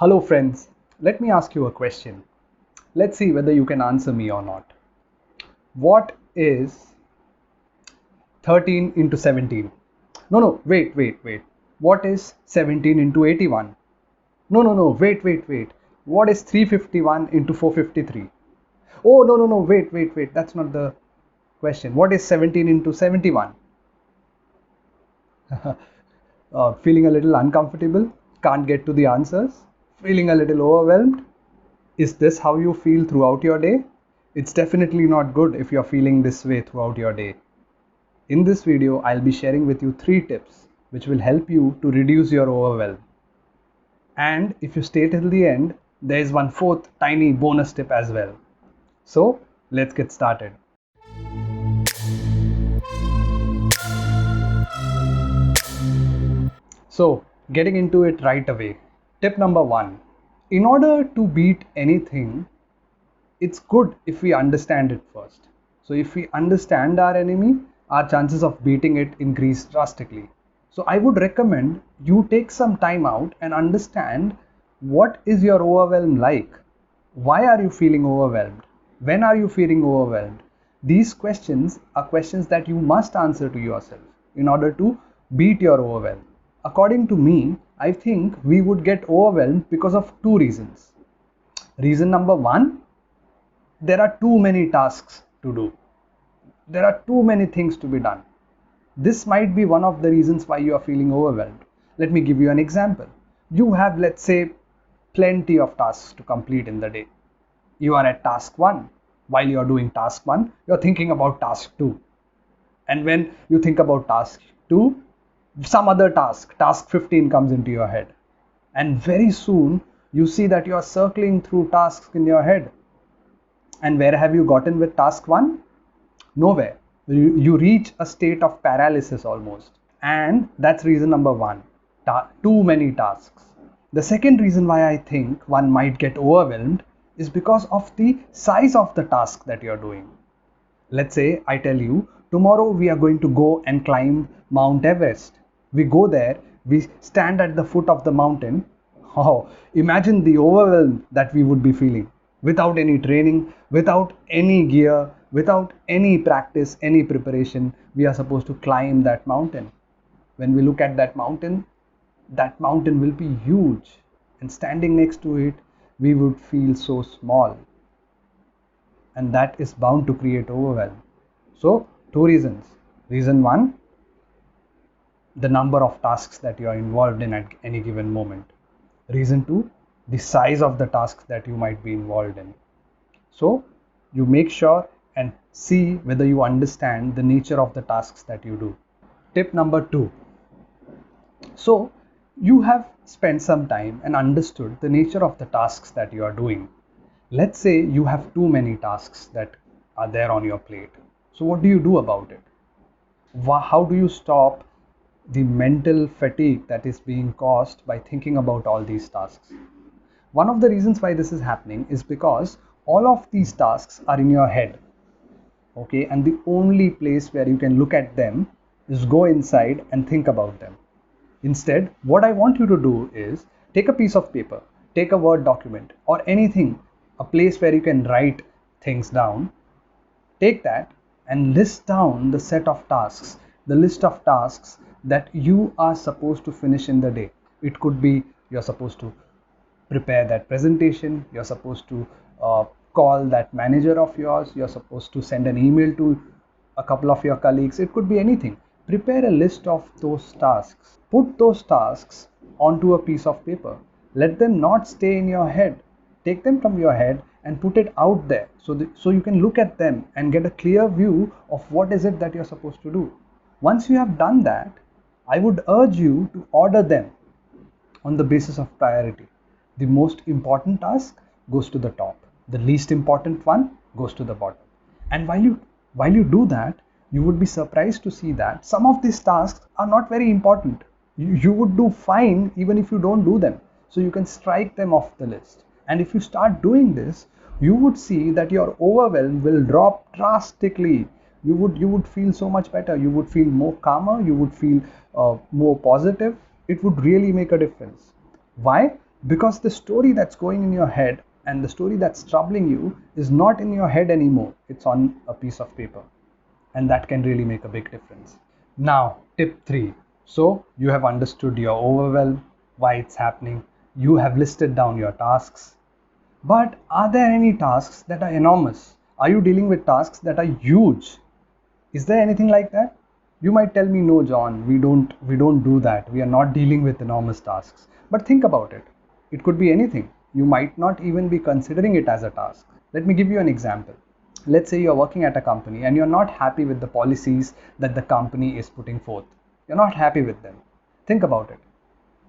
Hello friends, let me ask you a question. Let's see whether you can answer me or not. What is 13 into 17? No, wait. What is 17 into 81? No, wait. What is 351 into 453? Oh, no, wait. That's not the question. What is 17 into 71? Feeling a little uncomfortable? Can't get to the answers? Feeling a little overwhelmed? Is this how you feel throughout your day? It's definitely not good if you're feeling this way throughout your day. In this video, I'll be sharing with you 3 tips which will help you to reduce your overwhelm. And if you stay till the end, there is one fourth tiny bonus tip as well. So, let's get started. So, getting into it right away. Tip number 1. In order to beat anything, it's good if we understand it first. So if we understand our enemy, our chances of beating it increase drastically. So I would recommend you take some time out and understand what is your overwhelm like. Why are you feeling overwhelmed? When are you feeling overwhelmed? These questions are questions that you must answer to yourself in order to beat your overwhelm. According to me, I think we would get overwhelmed because of 2 reasons. Reason number 1, there are too many tasks to do. There are too many things to be done. This might be one of the reasons why you are feeling overwhelmed. Let me give you an example. You have, let's say, plenty of tasks to complete in the day. You are at task 1. While you are doing task 1, you are thinking about task 2. And when you think about task 2, some other task 15 comes into your head. And very soon, you see that you are circling through tasks in your head. And where have you gotten with task 1? Nowhere. You reach a state of paralysis almost. And that's reason number 1. Too many tasks. The second reason why I think one might get overwhelmed is because of the size of the task that you're doing. Let's say I tell you, tomorrow we are going to go and climb Mount Everest. We go there, we stand at the foot of the mountain. Oh, imagine the overwhelm that we would be feeling. Without any training, without any gear, without any practice, any preparation, we are supposed to climb that mountain. When we look at that mountain will be huge. And standing next to it, we would feel so small. And that is bound to create overwhelm. So, 2 reasons. Reason 1, the number of tasks that you are involved in at any given moment. Reason 2, the size of the tasks that you might be involved in. So, you make sure and see whether you understand the nature of the tasks that you do. Tip number 2. So, you have spent some time and understood the nature of the tasks that you are doing. Let's say you have too many tasks that are there on your plate. So what do you do about it? How do you stop the mental fatigue that is being caused by thinking about all these tasks? One of the reasons why this is happening is because all of these tasks are in your head. Okay, and the only place where you can look at them is go inside and think about them. Instead, what I want you to do is take a piece of paper, take a Word document or anything, a place where you can write things down. Take that and list down the set of tasks, the list of tasks that you are supposed to finish in the day. It could be you're supposed to prepare that presentation, you're supposed to call that manager of yours, you're supposed to send an email to a couple of your colleagues. It could be anything. Prepare a list of those tasks. Put those tasks onto a piece of paper. Let them not stay in your head. Take them from your head and put it out there so you can look at them and get a clear view of what is it that you're supposed to do. Once you have done that, I would urge you to order them on the basis of priority. The most important task goes to the top. The least important one goes to the bottom. And while you do that, you would be surprised to see that some of these tasks are not very important. You would do fine even if you don't do them. So you can strike them off the list. And if you start doing this, you would see that your overwhelm will drop drastically. You would feel so much better. You would feel more calmer. You would feel more positive. It would really make a difference. Why? because the story that's going in your head and the story that's troubling you is not in your head anymore. It's on a piece of paper, and that can really make a big difference. Now, tip 3. So, you have understood your overwhelm, why it's happening, you have listed down your tasks. But are there any tasks that are enormous? Are you dealing with tasks that are huge? Is there anything like that? You might tell me, no, John, we don't do that. We are not dealing with enormous tasks. But think about it. It could be anything. You might not even be considering it as a task. Let me give you an example. Let's say you're working at a company and you're not happy with the policies that the company is putting forth. You're not happy with them. Think about it.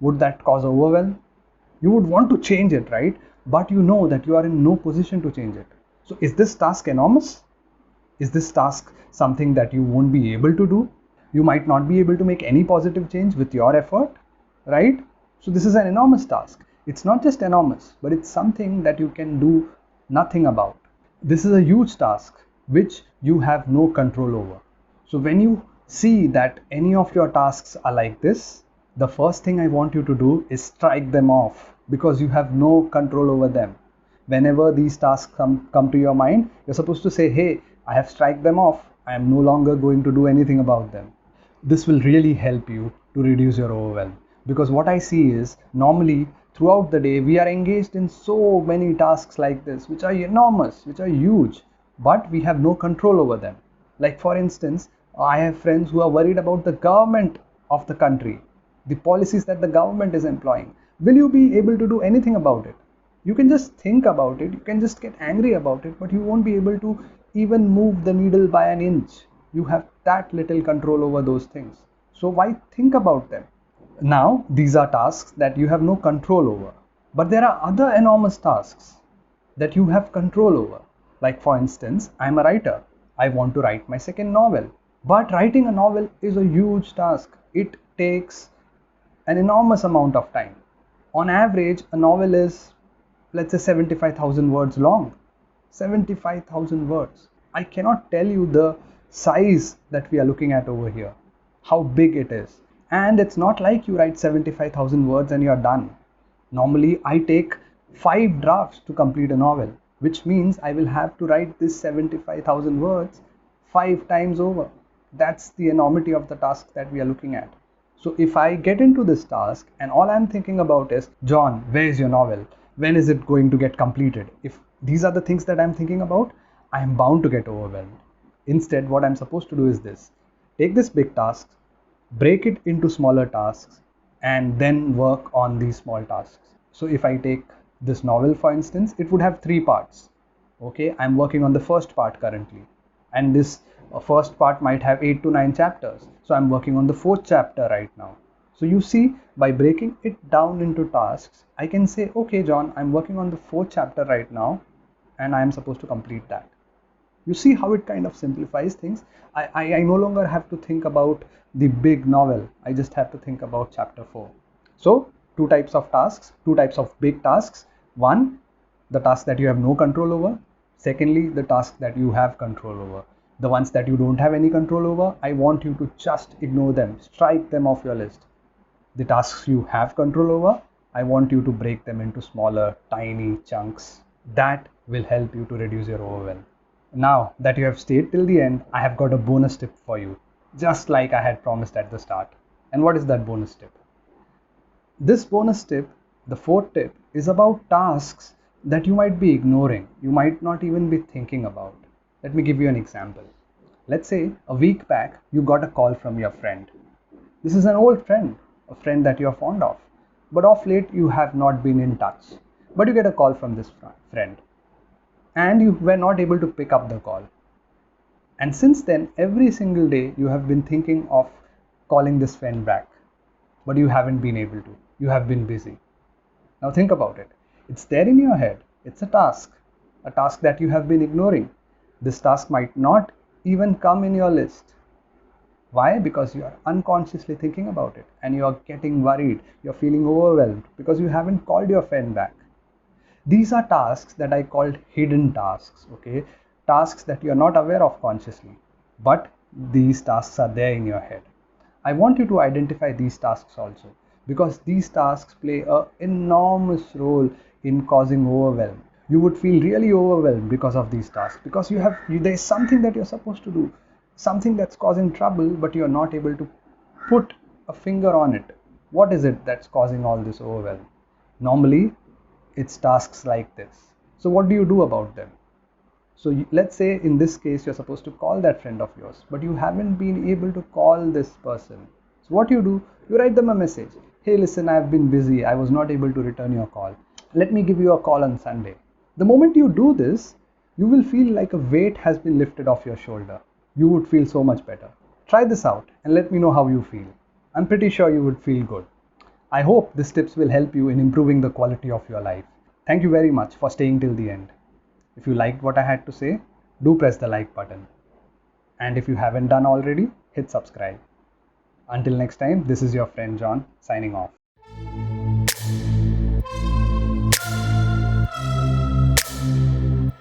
Would that cause overwhelm? You would want to change it, right? But you know that you are in no position to change it. So is this task enormous? Is this task something that you won't be able to do? You might not be able to make any positive change with your effort, right? So this is an enormous task. It's not just enormous, but it's something that you can do nothing about. This is a huge task which you have no control over. So when you see that any of your tasks are like this, the first thing I want you to do is strike them off, because you have no control over them. Whenever these tasks come to your mind, you're supposed to say, hey, I have strike them off. I am no longer going to do anything about them. This will really help you to reduce your overwhelm, because what I see is normally throughout the day we are engaged in so many tasks like this, which are enormous, which are huge, but we have no control over them. Like, for instance, I have friends who are worried about the government of the country, the policies that the government is employing. Will you be able to do anything about it? You can just think about it, you can just get angry about it, but you won't be able to even move the needle by an inch. You have that little control over those things. So why think about them? Now, these are tasks that you have no control over. But there are other enormous tasks that you have control over. Like, for instance, I'm a writer. I want to write my second novel. But writing a novel is a huge task. It takes an enormous amount of time. On average, a novel is, let's say, 75,000 words long. 75,000 words. I cannot tell you the size that we are looking at over here, how big it is. And it's not like you write 75,000 words and you're done. Normally, I take 5 drafts to complete a novel, which means I will have to write this 75,000 words 5 times over. That's the enormity of the task that we are looking at. So if I get into this task and all I'm thinking about is, John, where is your novel? When is it going to get completed? If these are the things that I'm thinking about, I am bound to get overwhelmed. Instead, what I'm supposed to do is this: take this big task, break it into smaller tasks, and then work on these small tasks. So if I take this novel, for instance, it would have 3 parts. Okay, I'm working on the first part currently, and this first part might have 8 to 9 chapters. So I'm working on the 4th chapter right now. So you see, by breaking it down into tasks, I can say, okay, John, I'm working on the 4th chapter right now, and I'm supposed to complete that. You see how it kind of simplifies things. I no longer have to think about the big novel. I just have to think about chapter 4. So 2 types of tasks, 2 types of big tasks. One, the task that you have no control over. Secondly, the task that you have control over. The ones that you don't have any control over, I want you to just ignore them, strike them off your list. The tasks you have control over, I want you to break them into smaller, tiny chunks. That will help you to reduce your overwhelm. Now that you have stayed till the end, I have got a bonus tip for you, just like I had promised at the start. And what is that bonus tip? This bonus tip, the 4th tip, is about tasks that you might be ignoring, you might not even be thinking about. Let me give you an example. Let's say a week back, you got a call from your friend. This is an old friend, a friend that you're fond of. But of late, you have not been in touch. But you get a call from this friend, and you were not able to pick up the call. And since then, every single day, you have been thinking of calling this friend back, but you haven't been able to. You have been busy. Now think about it. It's there in your head. It's a task that you have been ignoring. This task might not even come in your list. Why? Because you are unconsciously thinking about it and you are getting worried. You're feeling overwhelmed because you haven't called your friend back. These are tasks that I called hidden tasks, okay? Tasks that you're not aware of consciously, but these tasks are there in your head. I want you to identify these tasks also, because these tasks play an enormous role in causing overwhelm. You would feel really overwhelmed because of these tasks, because there's something that you're supposed to do, something that's causing trouble, but you're not able to put a finger on it. What is it that's causing all this overwhelm? Normally, it's tasks like this. So what do you do about them? So let's say in this case, you're supposed to call that friend of yours, but you haven't been able to call this person. So what you do, you write them a message. Hey, listen, I've been busy. I was not able to return your call. Let me give you a call on Sunday. The moment you do this, you will feel like a weight has been lifted off your shoulder. You would feel so much better. Try this out and let me know how you feel. I'm pretty sure you would feel good. I hope these tips will help you in improving the quality of your life. Thank you very much for staying till the end. If you liked what I had to say, do press the like button. And if you haven't done already, hit subscribe. Until next time, this is your friend John signing off.